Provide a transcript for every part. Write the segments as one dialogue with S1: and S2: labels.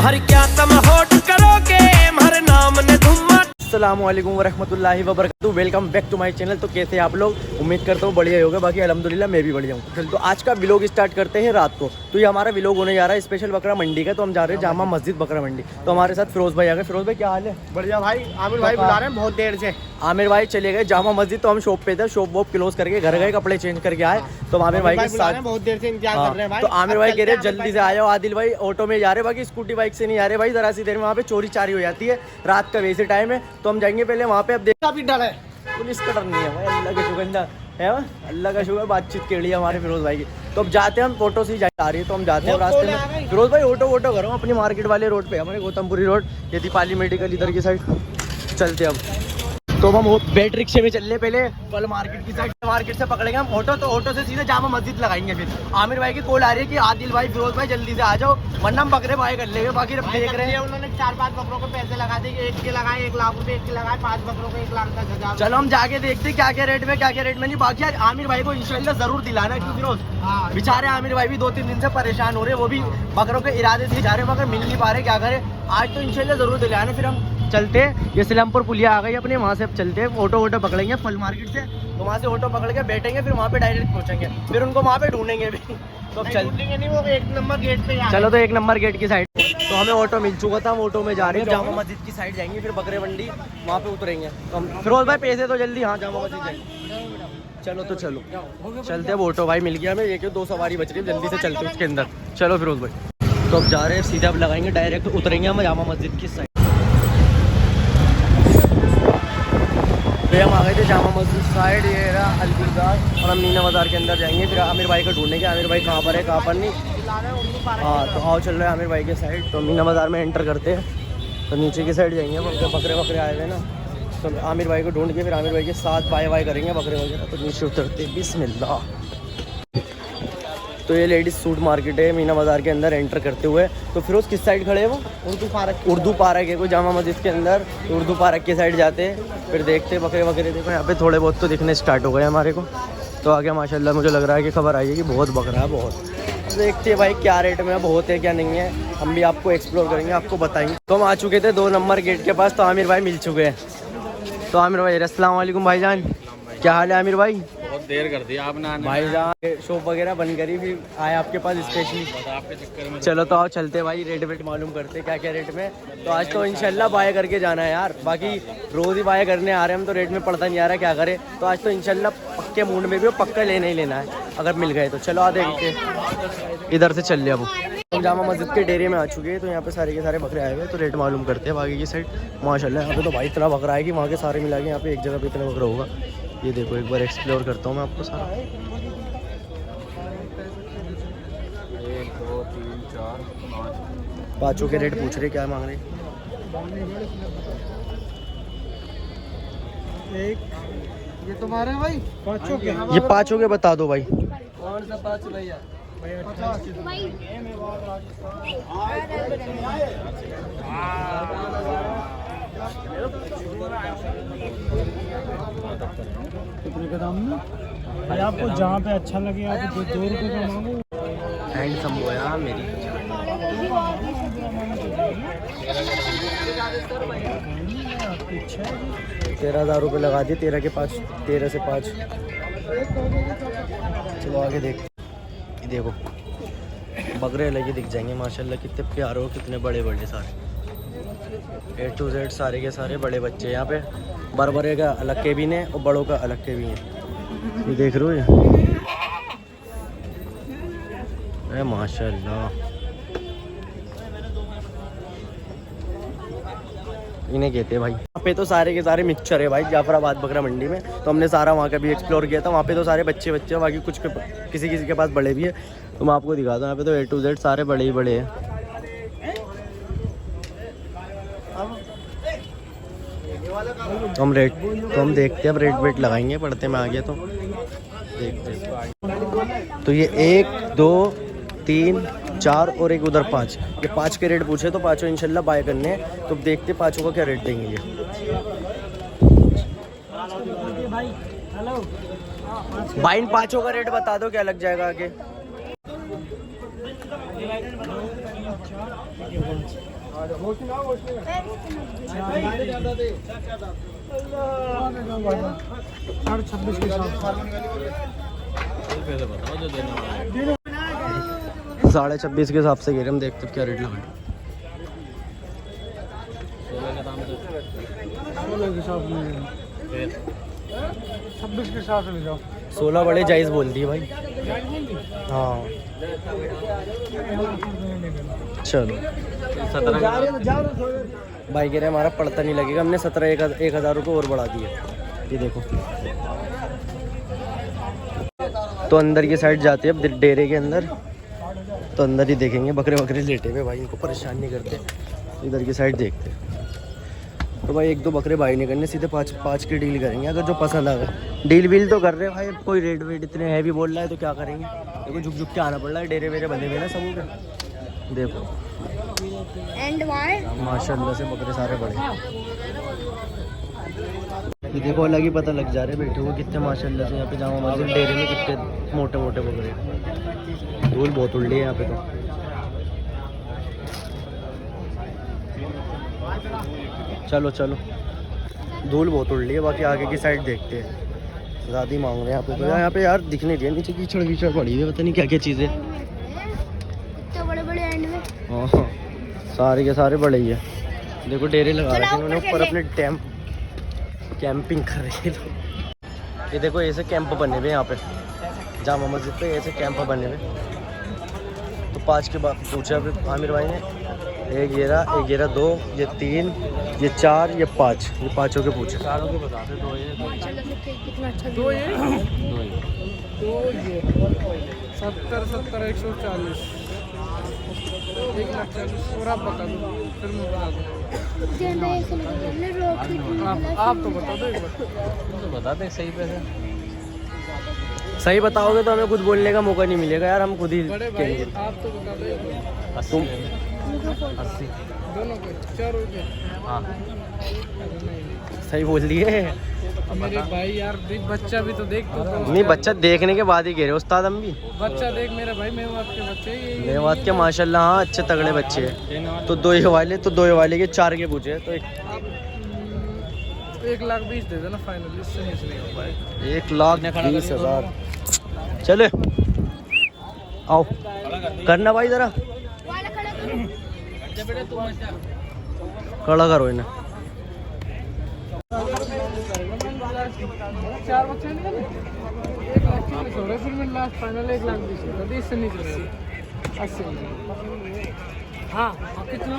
S1: हर क्या तुम होट करोगे हमारे नाम ने धुम्मा।
S2: अस्सलाम वालेकुम वरहमतुल्लाहि वबरकातुहू। Welcome back to my channel. तो कैसे हैं आप लोग? उम्मीद करता हूँ बढ़िया ही होगा। बाकी अल्हम्दुलिल्लाह मैं भी बढ़िया हूँ। तो आज का व्लॉग स्टार्ट करते हैं रात को। तो ये हमारा व्लॉग होने जा रहा है स्पेशल बकरा मंडी का। तो हम जा रहे हैं जामा मस्जिद बकरा मंडी। तो हमारे साथ फिरोज भाई आ गए। फिरोज भाई क्या हाल है?
S3: बढ़िया भाई। आमिर भाई बुला रहे हैं बहुत देर से।
S2: आमिर भाई चले गए जामा मस्जिद। तो हम शॉप पे थे, शॉप वॉप क्लोज करके घर गए, कपड़े चेंज करके आए। तो आमिर भाई के साथ
S3: बहुत देर से इंतजार कर रहे हैं भाई।
S2: तो आमिर भाई कह रहे जल्दी से आ जाओ। आदिल भाई ऑटो में जा रहे, बाकी स्कूटी बाइक से नहीं आ रहे भाई। जरा सी देर में वहाँ पे चोरी चारी हो जाती है, रात का वैसे टाइम है। तो हम जाएंगे पहले वहाँ पे। अब
S3: भी डर है,
S2: पुलिस का डर नहीं है भाई, अल्लाह का शुक्र है, अल्लाह का शुक्र। बातचीत के लिए हमारे फिरोज भाई की। तो अब जाते हैं हम, ऑटो से ही जा रही है। तो हम जाते हैं रास्ते में। फिरोज भाई ऑटो करो अपनी मार्केट वाले रोड पे, हमारे गौतमपुरी रोड, ये दीपाली मेडिकल इधर की साइड चलते अब। तो हम बैट रिक्शे में चल रहे पहले कल मार्केट की साइड। मार्केट से पकड़ेंगे हम ऑटो, तो ऑटो से सीधे जामा मस्जिद लगाएंगे। फिर आमिर भाई की कॉल आ रही है कि आदिल भाई फिरोज भाई जल्दी से आ जाओ, वरना हम बकरे भाई कर लेंगे। बाकी देख रहे हैं
S3: उन्होंने 4-5 बकरों के पैसे लगा दिए। एक के लगाए 1 लाख रुपए, एक के लगाए 5 बकरों के 1,10,000।
S2: चलो हम जाके देखते क्या क्या रेट में नहीं। बाकी आज आमिर भाई को इंशाल्लाह जरूर दिलाना है, क्योंकि फिरोज बेचारे आमिर भाई भी 2-3 दिन से परेशान हो रहे। वो भी बकरों के इरादे से जा रहे मगर मिल नहीं पा रहे, क्या करे। आज तो इंशाल्लाह जरूर दिलाना। फिर हम चलते, ये सिलमपुर पुलिया आ गई अपने, वहाँ से अब चलते हैं। ऑटो पकड़ेंगे फल मार्केट से, तो वहाँ से ऑटो पकड़ के बैठेंगे, फिर वहाँ पे डायरेक्ट पहुँचेंगे। फिर उनको वहाँ पे ढूंढेंगे भी। तो अब चलेंगे
S3: नहीं, वो 1 नंबर गेट पे।
S2: चलो तो 1 नंबर गेट की साइड। तो हमें ऑटो मिल चुका था, हम ऑटो में जा रहे हैं। जामा मस्जिद की साइड जाएंगे, फिर बकरे मंडी वहाँ पे उतरेंगे। तो हम फिरोज भाई पैसे तो जल्दी, हाँ जामा मस्जिद जाएंगे। चलो तो चलो चलते हैं। ऑटो भाई मिल गया हमें, एक 2 सवारी बच रही है, जल्दी से चलते हैं उसके अंदर। चलो फिरोज भाई। तो अब जा रहे हैं, सीधा अब लगाएंगे, डायरेक्ट उतरेंगे हम जामा मस्जिद की साइड। हम आ गए थे जामा मस्जिद साइड, ये रहा अलगुरदार। और हम मीना बाज़ार के अंदर जाएंगे, फिर आमिर भाई को ढूंढेंगे। आमिर भाई कहाँ पर है, कहाँ पर नहीं। हाँ तो आओ चल रहे हैं आमिर भाई के साइड। तो मीना बाज़ार में एंटर करते हैं, तो नीचे की साइड जाएंगे। बकरे आए हुए ना, तो आमिर भाई को ढूंढ के फिर आमिर भाई के साथ बाय करेंगे बकरे वगैरह। तो नीचे उतरते बिस्मिल्लाह। तो ये लेडीज़ सूट मार्केट है मीना बाज़ार के अंदर एंटर करते हुए। तो फिर उस किस साइड खड़े हैं वो? उर्दू पार्क है कोई जामा मस्जिद के अंदर। तो उर्दू पार्क की साइड जाते हैं, फिर देखते हैं बकरे वगैरह। देखो यहाँ पे थोड़े बहुत तो दिखने स्टार्ट हो गए हमारे को। तो आगे माशाल्लाह मुझे लग रहा है कि खबर आई है कि बहुत बकरा है, बहुत। तो देखते हैं भाई क्या रेट में बहुत है क्या नहीं है, हम भी आपको एक्सप्लोर करेंगे, आपको बताएंगे। तो हम आ चुके थे 2 नंबर गेट के पास। तो आमिर भाई मिल चुके हैं। तो आमिर भाई अस्सलाम वालेकुम भाईजान, क्या हाल है आमिर भाई?
S3: बहुत देर कर दी आपने
S2: भाईजान, शॉप वगैरह बंद करी, फिर आए आपके पास स्पेशली
S3: आपके चक्कर में।
S2: चलो तो आओ चलते भाई, रेट वेट मालूम करते क्या क्या रेट में। तो आज तो इंशाल्लाह बाय करके जाना है यार। बाकी रोज़ ही बाय करने आ रहे हैं हम, तो रेट में पड़ता नहीं आ रहा, क्या करे। तो आज तो इंशाल्लाह पक्के मूड में भी हो, पक्का लेना ही लेना है अगर मिल गए तो। चलो आ देखते इधर से चल लिया। अब हम जामा मस्जिद के डेरे में आ चुके हैं। तो यहाँ पे सारे के सारे बकरे आए हुए हैं, तो रेट मालूम करते हैं। बाकी की साइड माशाल्लाह यहाँ पे तो भाई इतना बकरा है कि वहाँ के सारे मिला के यहाँ पे एक जगह पे इतना बकरा होगा। ये देखो एक बार एक्सप्लोर करता हूँ मैं आपको सारा।
S3: 1 2 3 4 5
S2: पाँचों के रेट पूछ रहे, क्या मांग रहे?
S3: ये तुम्हारे भाई 5 के?
S2: ये 5 के बता दो भाई।
S3: कौन सा 5 भैया?
S4: कितने का दाम में भाई? आपको जहाँ पे अच्छा लगे आप 2 रुपये का मांगो।
S2: हैंडसम बोया मेरी 13,000 रुपये लगा दिए। 13 के 5, 13 से 5। चलो आगे देखो बकरे अलग ही दिख जाएंगे माशाल्लाह। कितने प्यारे हो, कितने बड़े बड़े सारे, A to Z सारे के सारे बड़े बच्चे। यहाँ पे बड़े का अलग केबिन है और बड़ों का अलग केबिन है। ये देख रहे हो ये माशाल्लाह, इन्हें कहते हैं भाई। यहाँ पे तो सारे के सारे मिक्सचर है भाई, जाफराबाद बकरा मंडी में। तो हमने सारा वहाँ का भी एक्सप्लोर किया था। वहाँ पे तो सारे बच्चे हैं, बाकी कुछ किसी के पास बड़े भी है। तो मैं आपको दिखाता हूँ, यहाँ पे तो A to Z सारे बड़े ही बड़े हैं। तो हम देखते हैं, अब रेट वेट लगाएंगे, पढ़ते में आ गया तो देखते हैं। तो ये 1 2 3 4 और एक उधर 5, ये 5 के रेट पूछे। तो पाँचों इंशाल्लाह बाय करने हैं। तो देखते पाँचों का क्या रेट देंगे ये। भाई इन 5 का रेट बता दो क्या लग जाएगा आगे।
S4: साढ़े 26 के हिसाब से
S2: 26.5 के हिसाब से कह रहे हम, देखते क्या रेट लगा।
S4: 16 के हिसाब से 26 के हिसाब से ले जाओ।
S2: 16 बड़े जायज़ बोल दिए भाई। हाँ चलो, भाई कह रहे हमारा पड़ता नहीं लगेगा, हमने 17,000 रुपये और बढ़ा दिए। ये देखो, तो अंदर की साइड जाते हैं अब डेरे के अंदर, तो अंदर ही देखेंगे। बकरे बकरे लेटे हुए भाई, इनको परेशान नहीं करते। इधर की साइड देखते हैं। तो भाई 1-2 बकरे भाई नहीं करने, सीधे 5 की डील करेंगे अगर जो पसंद आ गए। डील वील तो कर रहे हैं भाई, कोई रेट वेट इतने हैवी बोल रहा है तो क्या करेंगे। देखो झुक झुक के आना पड़ रहा है, डेरे वेरे बंधे हुए ना सब के। देखो माशाल्लाह से बकरे सारे बड़े। ये देखो अलग ही पता लग जा रहे बैठे हुए कितने माशाल्लाह से। यहाँ पे जामा मस्जिद डेरे में कितने मोटे मोटे बकरे। धूल बहुत उड़ रही है यहाँ पे तो। चलो चलो, धूल बहुत उड़ रही है। बाकी आगे की साइड देखते हैं। ज़्यादा ही मांग रहे हैं यहाँ पे यार दिखने दिए। नीचे कीचड़ कीचड़ पड़ी है, पता नहीं क्या क्या चीज़ें।
S5: बड़े एंड में
S2: हाँ सारे के सारे बड़े ही है। देखो डेरे लगा रखे हैं उन्होंने ऊपर अपने कैंपिंग कर रही है। ये देखो ऐसे कैंप बने हुए यहाँ पे जामा मस्जिद पे, ऐसे कैंप बने हुए। तो 5 के बाद पूछा आमिर भाई ने, एक गेरा 2, ये 3, ये 4, ये 5, ये 5 के पूछे। चारों के बता दे। 2 ये
S5: कितना अच्छा
S4: 2 ये 70 140 140 और आप बता दो, फिर मैं बता दूँ। आप तो बता दो एक बार।
S2: तो बता दे सही पैसे। सही बताओगे तो हमें खुद बोलने का मौका नहीं मिलेगा यार, हम खुद ही
S4: बड़े भाई आप तो बता दो एक बार।
S2: तुम
S4: 80 दोनों को 4 रुपये।
S2: हाँ सही बोल दिए।
S4: मेरे भाई यार देख, बच्चा भी तो देख तो
S2: नहीं, बच्चा देखने के बाद ही कह रहे उस्ताद हम भी।
S4: बच्चा देख मेरा भाई, मेवात के बच्चे
S2: मेवात के माशाल्लाह हाँ अच्छे तगड़े बच्चे हैं। तो 2 ये वाले के 4 के पूछे तो
S4: 1,20,000 दे देना फाइनल, इससे नहीं हो पाएगा।
S2: 1,20,000 चले आओ करना भाई जरा खड़ा करो इन्हें।
S4: 4 बच्चे निकले 1,40,000 हो रहे, फिर मैं लास्ट फाइनल 1,20,000 इससे नहीं चलेगा। 80 हाँ कितना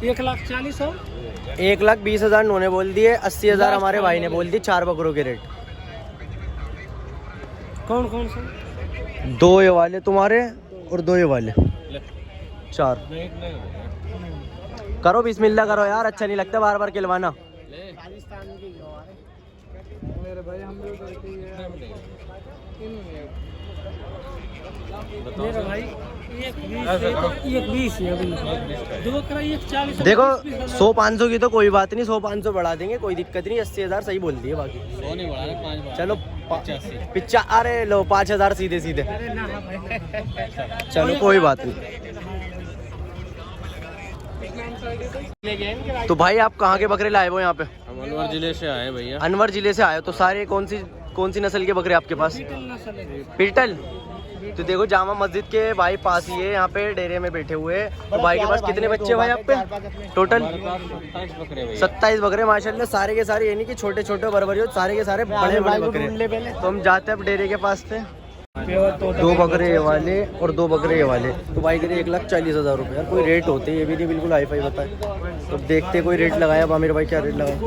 S4: 1,40,000
S2: 1,20,000 उन्होंने बोल दिए, 80,000 हमारे भाई ने बोल दिए। 4 बकरों के रेट।
S4: कौन कौन सा?
S2: 2 ये वाले तुम्हारे और 2 ये वाले 4 करो। बिस्मिल्लाह करो यार, अच्छा नहीं लगता बार बार खिलवाना।
S4: मेरे भाई हम लोग मेरा भाई 1,20 है अभी 2 करा 1,40,000।
S2: देखो 100-500 की तो कोई बात नहीं, 100-500 बढ़ा देंगे, कोई दिक्कत नहीं। 80,000 सही बोल दिए, बाकी
S4: 100 नहीं बढ़ा रहे 5
S2: चलो 50। अरे लो 5,000 सीधे सीधे। चलो कोई बात नहीं। तो भाई आप कहाँ के बकरे लाए हो यहाँ पे?
S6: हम अनवर जिले से आए भैया।
S2: अनवर जिले से आए हो? तो सारे कौन सी नस्ल के बकरे आपके पास? पीटल। तो देखो जामा मस्जिद के भाई पास ही है, यहाँ पे डेरे में बैठे हुए। तो भाई के पास कितने बच्चे भाई आप पे टोटल? 27 बकरे माशाल्लाह। सारे के सारे, ये नहीं कि छोटे छोटे बराबर हो, सारे के सारे बड़े बड़े बकरे। तो हम जाते हैं अब डेरे के पास से। 2 बकरे ये वाले और 2 बकरे ये वाले। तो भाई कह 1,40,000 रुपये। यार कोई रेट होते, ये भी नहीं बिल्कुल हाई फाई बताए। तो देखते कोई रेट लगाया। अब आमिर भाई क्या रेट लगाया?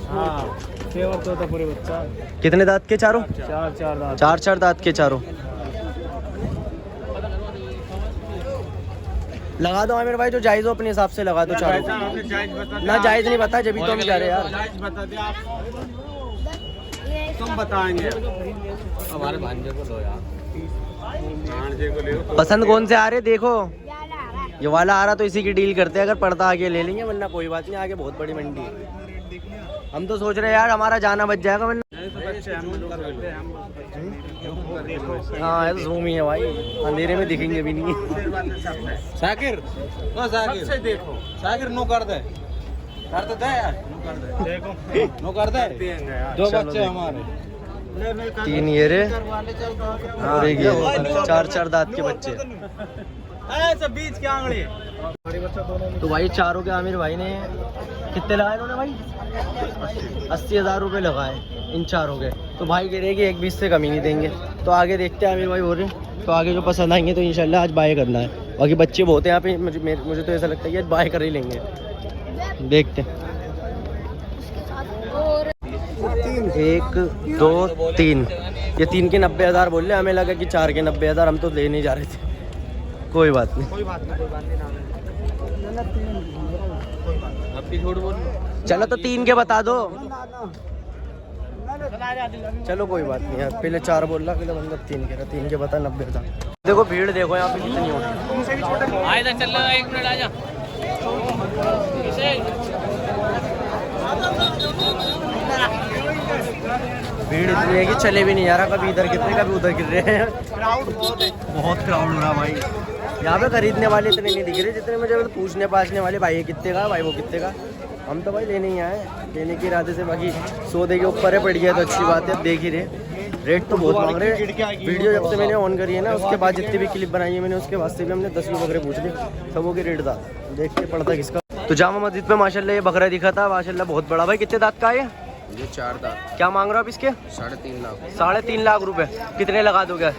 S4: हाँ तो पूरे बच्चा।
S2: कितने दांत के चारों?
S4: 4 दांत।
S2: 4 दांत के चारों। लगा दो आमिर भाई, जो जायज़ हो अपने हिसाब से लगा दो चारों। ना जायज़ नहीं बता, जब भी तो हम जा रहे हैं यार।
S6: बता दे आप, तुम बताएंगे। हमारे भांजे को लो यार, भांजे को ले।
S2: पसंद कौन से आ रहे देखो? ये वाला आ रहा तो इसी की डील करते हैं। अगर पड़ता आगे ले लेंगे, वरना कोई बात नहीं, आगे बहुत बड़ी मंडी है। हम तो सोच रहे हैं यार हमारा जाना बच जाएगा, वरना हाँ ये तो जूम ही है भाई, अंधेरे में दिखेंगे भी नहीं।
S6: शाकिर ओ शाकिर से देखो शाकिर नो कर दे यार नो कर दे दो बच्चे हमारे
S2: 3 ये रे और एक ये, 4 दांत के बच्चे।
S6: ऐसा बीच के आंगली।
S2: तो भाई चारों के आमिर भाई ने कितने लगाए इन्होंने भाई? 80,000 रुपये लगाए इन चारों के। तो भाई कह रहे कि 1-20 से कमी नहीं देंगे। तो आगे देखते हैं आमिर भाई हो रहे, तो आगे जो पसंद आएंगे तो इंशाल्लाह आज बाय करना है। बाकी बच्चे बहुत हैं यहाँ पे, मुझे तो ऐसा लगता है कि आज बाय कर ही लेंगे। देखते हैं 1 2 3, ये 3 के 90,000 बोल रहे, हमें लगा कि 4 के 90,000, हम तो ले नहीं जा रहे थे। कोई बात नहीं चलो, तो 3 के बता दो। चलो कोई बात नहीं यार, पहले 4 बोल रहा, पहले बंदा 3 कह रहा, 3 के बता 90,000। देखो भीड़ देखो यहाँ पे कितनी हो रही है।
S6: चल रहा 1 मिनट आ जा।
S2: भीड़ इतनी है कि चले भी नहीं जा रहा, कभी इधर गिर रहे कभी उधर गिर रहे हैं। बहुत क्राउड हो रहा भाई। यहाँ पे खरीदने वाले इतने नहीं दिख रहे जितने मुझे पूछने पाछने वाले, भाई ये कितने का, भाई वो कितने का। हम तो भाई लेने ही आए, लेने के इरादे से। बाकी सौदे के ऊपर है, पड़ गया तो अच्छी बात है। अब देख ही रहे, रेट तो बहुत मांग रहे। वीडियो जब से मैंने ऑन करी है ना, उसके बाद जितनी भी क्लिप बनाई है मैंने, उसके वास्ते भी हमने 10 बकरे पूछ लिए, सबों के रेट था, देख के पड़ता किसका। तो जामा मस्जिद पे माशाल्लाह ये बकरा दिखा था, माशाल्लाह बहुत बड़ा। भाई कितने दांत का है
S6: ये 4 दांत।
S2: क्या मांग रहे हो आप इसके?
S6: 3.5 लाख।
S2: 3.5 लाख रुपए। कितने लगा दोगे?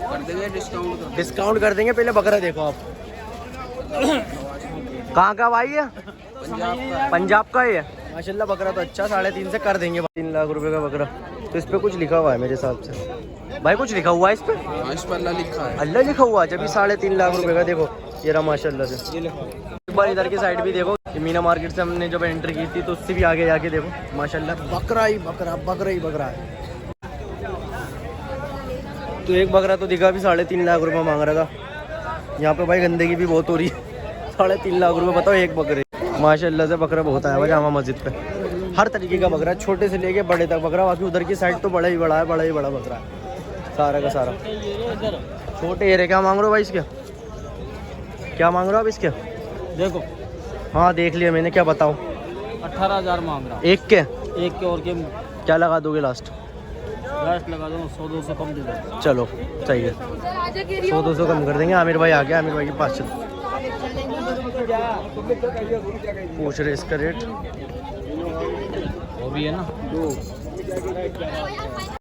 S6: कर देंगे
S2: डिस्काउंट कर देंगे। पहले बकरा देखो आप, कहाँ का भाई है? पंजाब का ही है माशाल्लाह। बकरा तो अच्छा, 3.5 से कर देंगे। 3 लाख रुपए का बकरा। तो इस पे कुछ लिखा हुआ है मेरे हिसाब से, भाई कुछ लिखा हुआ है इस पे?
S6: इस पर अल्लाह लिखा है।
S2: अल्लाह लिखा हुआ है। जब 3.5 लाख रुपए का देखो ये रहा माशाल्लाह से। एक बार इधर की साइड भी देखो, मीना मार्केट से हमने जब एंट्री की थी तो उससे भी आगे जाके देखो माशाल्लाह बकरा ही बकरा, बकरा ही बकरा है। तो एक बकरा तो दिखा भी 3.5 लाख रुपए मांग रहा था। यहाँ पे भाई गंदगी भी बहुत हो रही है। 3.5 लाख रुपए बताओ एक बकरे। माशाल्लाह से बकरा बहुत आया हुआ जामा मस्जिद पे, हर तरीके का बकरा, छोटे से लेके बड़े तक बकरा। बाकी उधर की साइड तो बड़ा ही बड़ा है, बड़ा ही बड़ा बकरा है सारा का सारा। छोटे एरे क्या मांग रहे हो भाई इसके? क्या मांग रहे हो आप इसके?
S6: देखो
S2: हाँ देख लिया मैंने, क्या बताओ?
S6: 18,000 मांग रहा।
S2: एक के
S6: और के
S2: क्या लगा दोगे लास्ट?
S6: लगा दो 100-200 कम दे दो।
S2: चलो सही है, 100-200 कम कर देंगे। आमिर भाई आ गया, आमिर भाई के पास चलो। पूछ रहे इसका रेट,
S6: वो भी है ना।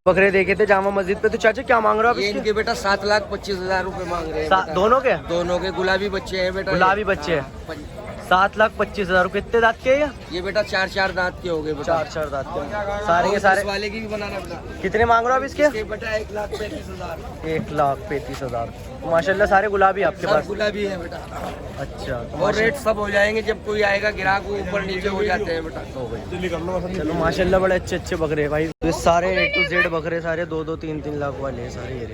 S2: बकरे देखे थे जामा मस्जिद पे। तो चाचा क्या मांग रहे हो आप
S6: ये
S2: इसके?
S6: इनके बेटा 7,25,000 रुपए मांग रहे हैं।
S2: दोनों के?
S6: दोनों के गुलाबी बच्चे हैं बेटा।
S2: गुलाबी बच्चे हैं। 7,25,000 रुपए। कितने दांत के?
S6: ये बेटा 4 दांत के हो गए बेटा।
S2: 4 दांत के सारे के सारे।
S6: वाले की भी बनाना बेटा।
S2: कितने मांग रहे हो आप इसके?
S6: बेटा 1,35,000।
S2: 1,35,000। माशाल्लाह सारे गुलाबी आपके पास?
S6: गुलाबी है बेटा।
S2: अच्छा
S6: और रेट सब हो जाएंगे जब कोई आएगा, ग्राहक ऊपर नीचे हो जाते हैं बेटा।
S2: चलो माशाल्लाह बड़े अच्छे अच्छे बकरे भाई। तो सारे A to Z बकरे, सारे 2-2, 3-3 लाख वाले हैं सारे। ये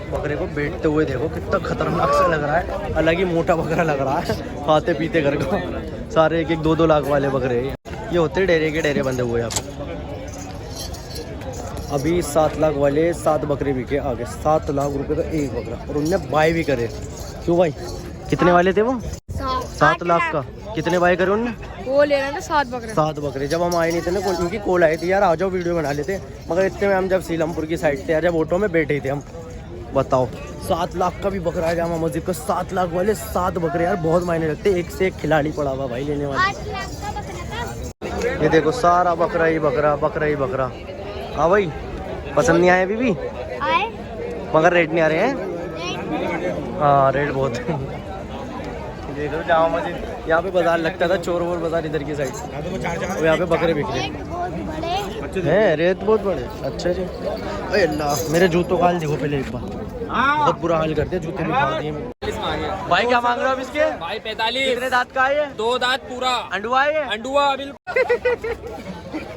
S2: बकरे को बैठते हुए देखो कितना खतरनाक सा लग रहा है, अलग ही मोटा बकरा लग रहा है, खाते पीते घर को। सारे 1-1, 2-2 लाख वाले बकरे हैं। ये होते डेरे के डेरे बंधे हुए यहाँ पे। अभी 7 लाख वाले 7 बकरे बिके आगे, 7 लाख रुपए का एक बकरा, और उनने बाय भी करे। क्यों भाई? कितने वाले थे वो? 7 लाख का। कितने बाय करे उनने?
S5: वो ले रहे थे 7 बकरे।
S2: 7 बकरे। जब हम आए नहीं थे ना, उनकी कॉल आई थी यार आ जाओ वीडियो बना लेते, मगर इतने में हम जब सीलमपुर की साइड थे यार, जब ऑटो में बैठे थे हम। बताओ 7 लाख का भी बकरा है जामा मस्जिद का। 7 लाख वाले 7 बकरे यार, बहुत मायने रखते। एक से एक खिलाड़ी पड़ा हुआ भाई लेने वाला। ये देखो सारा बकरा ही बकरा, बकरा ही बकरा। हाँ भाई पसंद नहीं आए अभी भी?
S5: आए
S2: मगर रेट नहीं आ रहे हैं। हाँ रेट बहुत है। देखो जामा मस्जिद, यहाँ पे बाजार लगता था, चोर वोर बाजार इधर की साइड, और यहाँ पे बकरे बिक रहे हैं। रेट बहुत बड़े। अच्छा जी। अरे अल्लाह, मेरे जूतों का हाल देखो पहले एक बार, बहुत बुरा हाल करते हैं जूते भी खा दिए। भाई क्या मांग रहे हो आप इसके?
S6: भाई 45।
S2: कितने दांत का है?
S6: 2 दांत पूरा।
S2: अंडुआ है?
S6: अंडुआ बिल्कुल।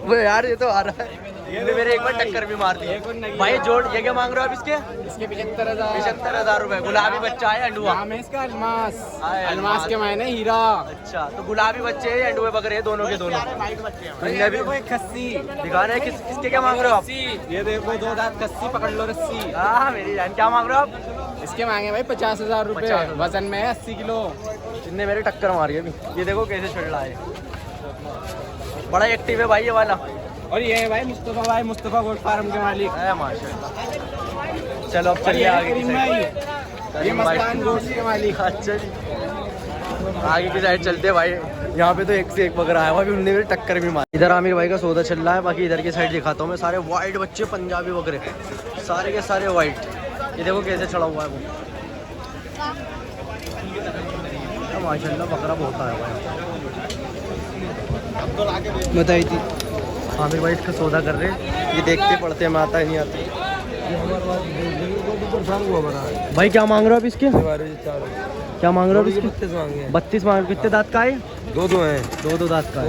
S2: वो यार ये तो आ रहा है, इनने मेरे एक बार टक्कर भी मार दी भाई। जोड़ ये क्या मांग रहे हो आप इसके?
S4: इसके 75,000।
S2: 75,000 रुपए। गुलाबी बच्चा है अंडुआ।
S4: नाम है इसका अलमास।
S2: हाय,
S4: अलमास के मायने हीरा।
S2: अच्छा तो गुलाबी बच्चे हैं अंडुए बकरे हैं दोनों के दोनों। इनने भी
S4: कोई खस्सी
S2: दिखा रहे हैं किसके क्या मांग रहे हो आप?
S4: ये देखो 2 दांत खस्सी, पकड़ लो रस्सी।
S2: हाँ मेरी जान क्या मांग रहे हो आप?
S4: इसके मांगे भाई 50,000 रुपए।
S2: 50,000।
S4: वजन में है 80 किलो।
S2: इनने मेरे टक्कर मारी अभी। ये देखो कैसे चढ़ रहा है, बड़ा एक्टिव है भाई ये वाला।
S4: और ये है भाई मुस्तफा भाई, मुस्तफा गोट फार्म के मालिक
S2: है माशाल्लाह। चलो अब चलिए आगे की साइड।
S4: ये मस्तान गोट के मालिक।
S2: अच्छा जी आगे की साइड चलते हैं भाई। यहाँ पे तो एक से एक बकरा है अभी। उनने मेरे टक्कर भी मारी। इधर आमिर भाई का सौदा चल रहा है। बाकी इधर की साइड दिखाता हूँ मैं। सारे वाइट बच्चे पंजाबी बकरे, सारे के सारे वाइट। ये देखो कैसे चढ़ा हुआ है वो। माशाल्लाह बकरा बहुत आया हुआ है।
S4: बताई थी
S2: आमिर भाई इसका सौदा कर रहे हैं। ये देखते पढ़ते में आता है नहीं आता। भाई क्या मांग रहे हो आप इसके? क्या मांग रहे हो इसके? 32 मांग। कितने दांत का है?
S6: 2 हैं।
S2: 2 दांत का है।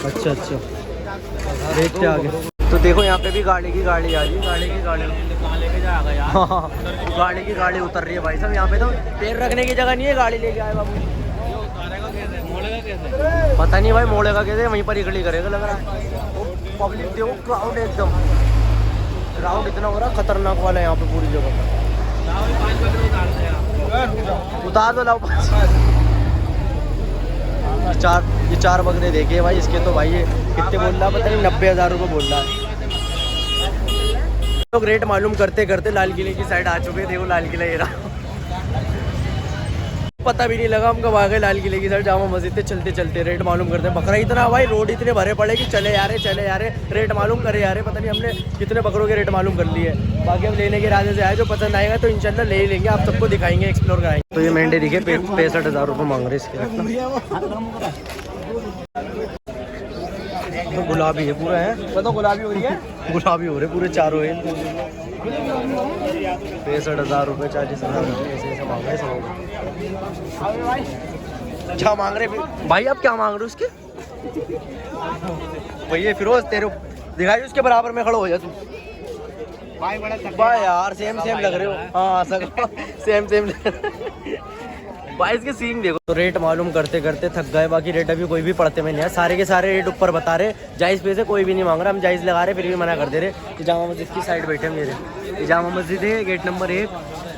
S2: अच्छा अच्छा देखते आगे। तो देखो यहाँ पे भी गाड़ी की गाड़ी आ रही है। गाड़ी की गाड़ी लेके जाएगा यार। हाँ गाड़ी की गाड़ी उतर रही है भाई साहब। यहाँ पे तो पैर रखने की जगह नहीं है, गाड़ी लेके आए बाबू। पता नहीं भाई मोड़ेगा कैसे, वहीं पर इकड़ी करेगा लग रहा है। पब्लिक देखो क्राउड एकदम, क्राउड इतना हो रहा है खतरनाक वाला है यहाँ पे पूरी जगह। उतार दो लाओ। ये 4 बकरे देखे भाई इसके। तो भाई ये कितने बोल रहा है पता नहीं, 90,000 रुपये बोल रहा है। लोग रेट मालूम करते करते लाल किले की साइड आ चुके हैं। देखो लाल किला ये रहा। पता भी नहीं लगा हम कब आ गए लाल किले की साइड। जामा मस्जिद से चलते चलते रेट मालूम करते हैं। बकरा इतना भाई, रोड इतने भरे पड़े कि चले यारे रेट मालूम करे यारे। पता नहीं हमने कितने बकरों के रेट मालूम कर लिए। बाकी हम लेने के इरादे से आए। जो पसंद आएगा तो इंशाल्लाह ले ही लेंगे। आप सबको दिखाएंगे, एक्सप्लोर कराएंगे। तो ये मेंढे दिखे 65,000 रुपये मांग रहे इसके। तो गुलाबी है पूरा है। पता गुलाबी हो रही है, गुलाबी हो रहे पूरे चारों है। 65,000 रुपये 40,000 रुपये ऐसे ऐसे मांग रहे सब। क्या मांग रहे भाई आप? क्या मांग रहे हो उसके? भैया फिरोज तेरे दिखाई उसके बराबर में खड़ो हो जा तू भाई। यार सेम लग रहे हो। हाँ सेम भाई इसके सीन देखो। तो रेट मालूम करते करते थक गए। बाकी रेट अभी कोई भी पढ़ते में नहीं है। सारे के सारे रेट ऊपर बता रहे। जायज़ पे से कोई भी नहीं मांग रहा। हम जायज़ लगा रहे फिर भी मना कर दे रहे कि जामा मस्जिद की साइड बैठे हम। ये जामा मस्जिद है, गेट नंबर 1।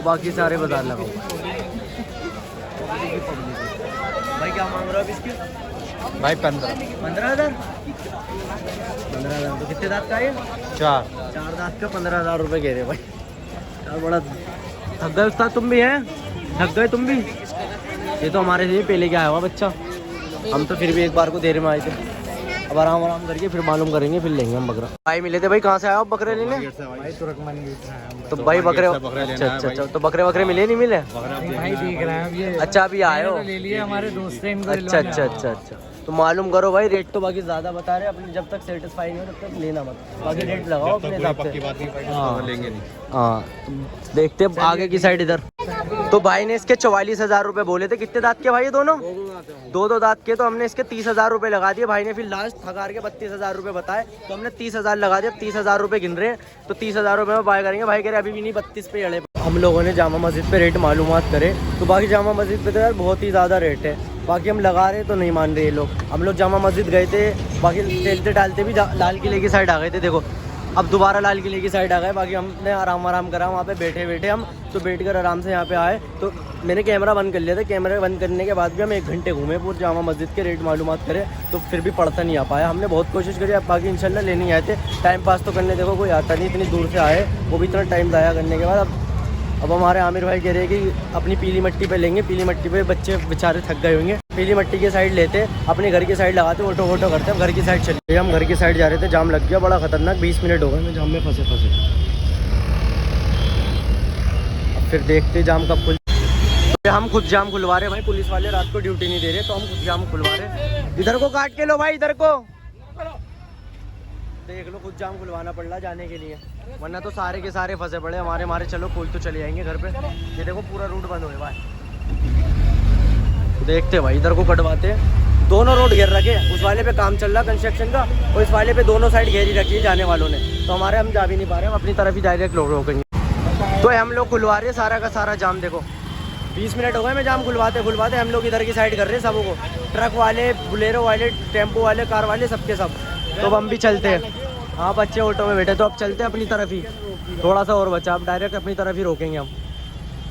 S2: बाकी सारे बाजार लगाओ। भाई क्या मांग रहे हो अब इसकी?
S6: भाई 15,000।
S2: 15,000 तो कितने दांत का है? 4 दांत का 15,000 रुपये कह रहे भाई। यार बड़ा थक गए उस्ताद। तुम भी हैं? थक गए तुम भी? ये तो हमारे से पहले क्या आया हुआ बच्चा। हम तो फिर भी एक बार को देर में आए थे। अब आराम करके फिर मालूम करेंगे, फिर लेंगे हम बकरा। भाई मिले थे भाई। कहाँ से आए आप बकरे लेने? तो भाई बकरे। अच्छा तो बकरे मिले नहीं मिले?
S4: भाई देख रहे हैं ये।
S2: अच्छा अभी आए हो?
S4: ले लिए हमारे दोस्त से।
S2: अच्छा तो मालूम करो भाई। रेट तो बाकी ज़्यादा बता रहे हैं। अपने जब तक सेटिस्फाई नहीं हो तब तक लेना मत। बाकी रेट लगाओ अपने हिसाब से। हाँ देखते हैं आगे की साइड इधर। तो भाई ने इसके 44,000 रुपये बोले थे। कितने दांत के भाई ये दोनों? 2 दांत के। तो हमने इसके 30,000 रुपये लगा दिए। भाई ने फिर लास्ट थकार के 32,000 रुपये बताए। तो हमने 30,000 लगा दिया। 30,000 रुपये गिन रहे हैं। तो 30,000 रुपये में बाय करेंगे। भाई कह रहे अभी भी नहीं 32 पे अड़े। हम लोगों ने जामा मस्जिद पे रेट मालूमात करे। तो बाकी जामा मस्जिद पे तो यार बहुत ही ज़्यादा रेट है। बाकी हम लगा रहे तो नहीं मान रहे ये लोग। हम लोग जामा मस्जिद गए थे। बाकी टेलते डालते भी लाल किले की साइड आ गए थे। देखो अब दोबारा लाल किले की साइड आ गए। बाकी हमने आराम करा वहाँ पे बैठे हम। तो बैठ कर आराम से यहाँ पे आए। तो मैंने कैमरा बंद कर लिया था। कैमरा बंद करने के बाद भी हम 1 घंटे घूमे पूरे जामा मस्जिद के। रेट मालूमात करें तो फिर भी पढ़ता नहीं आ पाया। हमने बहुत कोशिश करी। अब बाकी इंशाल्लाह लेने ही आए थे। टाइम पास तो करने देखो कोई आता नहीं। इतनी दूर से आए, वो भी इतना टाइम ज़ाया करने के बाद अब हमारे आमिर भाई कह रहे हैं कि अपनी पीली मट्टी पे लेंगे। पीली मट्टी पे बच्चे बेचारे थक गए होंगे। पीली मट्टी की साइड लेते, अपने घर की साइड लगाते, ऑटो करते। हम घर की साइड चले। हम घर की साइड जा रहे थे, जाम लग गया बड़ा खतरनाक। 20 मिनट हो गए मैं जाम में फंसे। अब फिर देखते जाम कब खुल। तो हम खुद जाम खुलवा रहे भाई। पुलिस वाले रात को ड्यूटी नहीं दे रहे तो हम खुद जाम खुलवा रहे। इधर को काट के लो भाई, इधर को देख लो। खुद जाम खुलवाना पड़ रहा जाने के लिए, वरना तो सारे के सारे फंसे पड़े हमारे। चलो कोई तो चले जाएंगे घर पे। ये देखो पूरा रूट बंद हो गया भाई। देखते भाई इधर को कटवाते। दोनों रोड घेर रखे, उस वाले पे काम चल रहा कंस्ट्रक्शन का और इस वाले पे दोनों साइड घेरी रखी है जाने वालों ने। तो हमारे हम जा भी नहीं पा रहे, हम अपनी तरफ ही डायरेक्ट लोग रोकेंगे। तो हम लोग खुलवा रहे हैं सारा का सारा जाम। देखो 20 मिनट हो गए मैं जाम खुलवाते हम लोग इधर की साइड कर रहे हैं सबों को, ट्रक वाले, बुलेरो वाले, टेम्पो वाले, कार वाले, सबके सब। तो अब हम भी चलते हैं। हाँ बच्चे ऑटो में बैठे, तो अब चलते हैं अपनी तरफ ही। थोड़ा सा और बचा, अब डायरेक्ट अपनी तरफ ही रोकेंगे हम।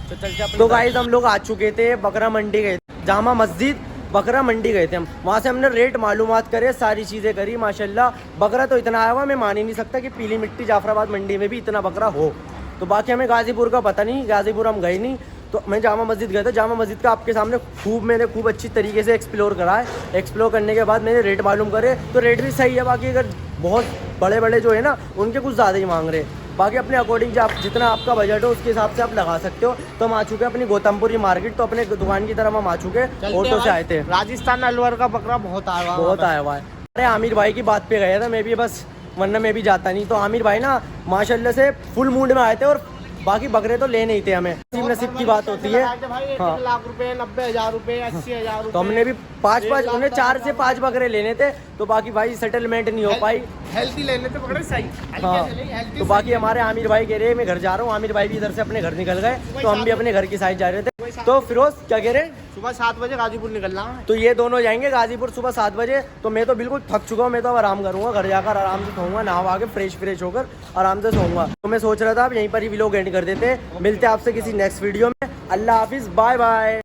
S2: तो चलते। तो गाइस हम लोग आ चुके थे, बकरा मंडी गए, जामा मस्जिद बकरा मंडी गए थे हम। वहाँ से हमने रेट मालूमात करे, सारी चीज़ें करी। माशाल्लाह बकरा तो इतना आया हुआ, मैं मान ही नहीं सकता कि पीली मिट्टी जाफराबाद मंडी में भी इतना बकरा हो। तो बाकी हमें गाज़ीपुर का पता नहीं, गाज़ीपुर हम गए नहीं। तो मैं जामा मस्जिद गया था, जामा मस्जिद का आपके सामने मैंने खूब अच्छी तरीके से एक्सप्लोर करा है। एक्सप्लोर करने के बाद मैंने रेट मालूम करे, तो रेट भी सही है। बाकी अगर बहुत बड़े बड़े जो है ना, उनके कुछ ज़्यादा ही मांग रहे हैं। बाकी अपने अकॉर्डिंग जो आप जितना आपका बजट हो उसके हिसाब से आप लगा सकते हो। तो हम आ चुके हैं अपनी गौतमपुरी मार्केट, तो अपने दुकान की तरफ हम आ चुके हैं, ऑटो से आए थे।
S3: राजस्थान अलवर का बकरा बहुत आया हुआ है।
S2: अरे आमिर भाई की बात पे गया था मैं भी, बस वरना मैं भी जाता नहीं। तो आमिर भाई ना माशाल्लाह से फुल मूड में आए थे, और बाकी बकरे तो ले नहीं थे हमें, नसीब की बात होती है। हाँ,
S3: 1 लाख रुपए, 90,000 रुपए, 80,000 रुपए।
S2: तो हमने भी 5 उन्हें 4 से 5 बकरे लेने थे। तो बाकी भाई सेटलमेंट नहीं हो पाई।
S3: हेल्थी लेने थे बकरे सही।
S2: हाँ, तो बाकी हमारे आमिर भाई कह रहे हैं मैं घर जा रहा हूँ। आमिर भाई भी इधर से अपने घर निकल गए, तो हम भी अपने घर की साइड जा रहे थे। तो फिरोज क्या कह रहे हैं?
S3: सुबह 7 बजे गाजीपुर निकलना है।
S2: तो ये दोनों जाएंगे गाजीपुर सुबह 7 बजे। तो मैं तो बिल्कुल थक चुका हूँ, मैं तो अब आराम करूँगा, घर जाकर आराम से सोऊंगा, नहा के फ्रेश होकर आराम से सोऊंगा। तो मैं सोच रहा था अब यहीं पर ही व्लॉग एंड कर देते। मिलते हैं आपसे किसी नेक्स्ट वीडियो में। अल्लाह हाफिज़, बाय बाय।